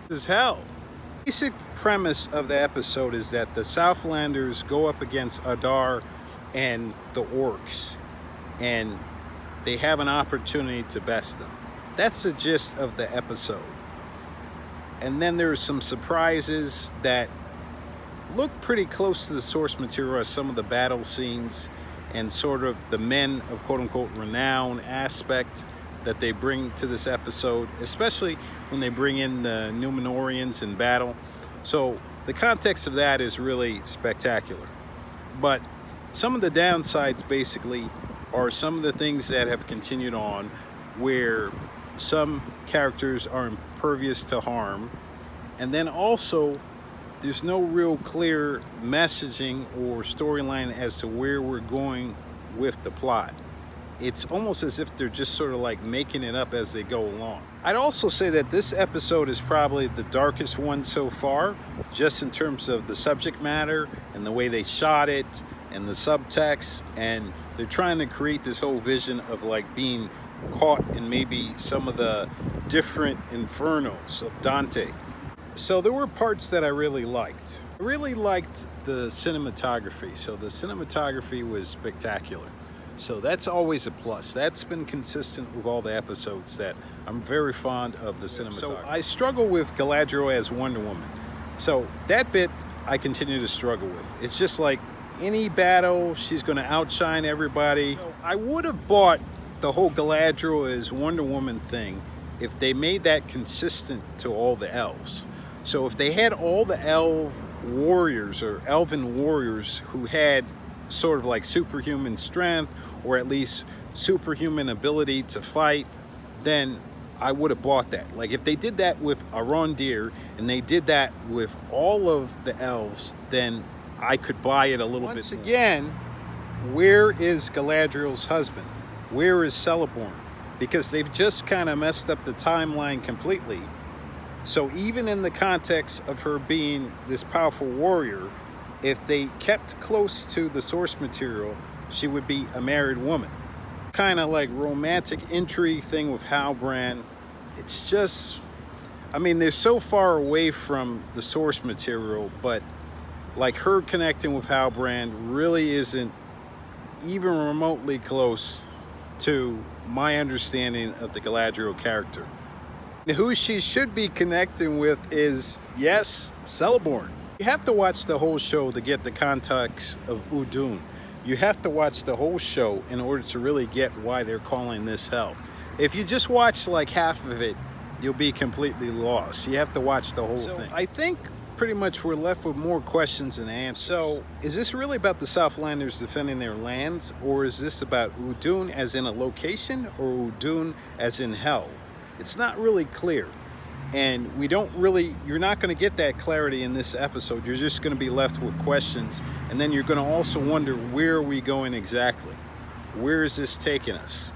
As hell. Basic premise of the episode is that the Southlanders go up against Adar and the orcs, and they have an opportunity to best them. That's the gist of the episode. And then there's some surprises that look pretty close to the source material as some of the battle scenes and sort of the men of quote-unquote renown aspect that they bring to this episode, especially when they bring in the Numenorians in battle. So the context of that is really spectacular. But some of the downsides basically are some of the things that have continued on, where some characters are impervious to harm, and then also there's no real clear messaging or storyline as to where we're going with the plot. It's almost as if they're just sort of like making it up as they go along. I'd also say that this episode is probably the darkest one so far, just in terms of the subject matter and the way they shot it and the subtext, and they're trying to create this whole vision of like being caught in maybe some of the different infernos of Dante. So there were parts that I really liked. I really liked the cinematography. So the cinematography was spectacular. So that's always a plus. That's been consistent with all the episodes, that I'm very fond of the cinematography. So I struggle with Galadriel as Wonder Woman. So that bit I continue to struggle with. It's just like any battle, she's going to outshine everybody. So I would have bought the whole Galadriel as Wonder Woman thing if they made that consistent to all the elves. So if they had all the elf warriors or elven warriors who had sort of like superhuman strength or at least superhuman ability to fight, then I would have bought that. Like if they did that with Arondir and they did that with all of the elves, then I could buy it a little bit more. Once again, where is Galadriel's husband? Where is Celeborn? Because they've just kind of messed up the timeline completely. So even in the context of her being this powerful warrior, if they kept close to the source material, she would be a married woman. Kind of like romantic intrigue thing with Halbrand. It's just, I mean, they're so far away from the source material, but like her connecting with Halbrand really isn't even remotely close to my understanding of the Galadriel character. Who she should be connecting with is, yes, Celeborn. You have to watch the whole show to get the context of Udun. You have to watch the whole show in order to really get why they're calling this hell. If you just watch like half of it, you'll be completely lost. You have to watch the whole thing. I think pretty much we're left with more questions than answers. So is this really about the Southlanders defending their lands, or is this about Udun as in a location, or Udun as in hell? It's not really clear. And you're not going to get that clarity in this episode. You're just going to be left with questions. And then you're going to also wonder, where are we going exactly? Where is this taking us?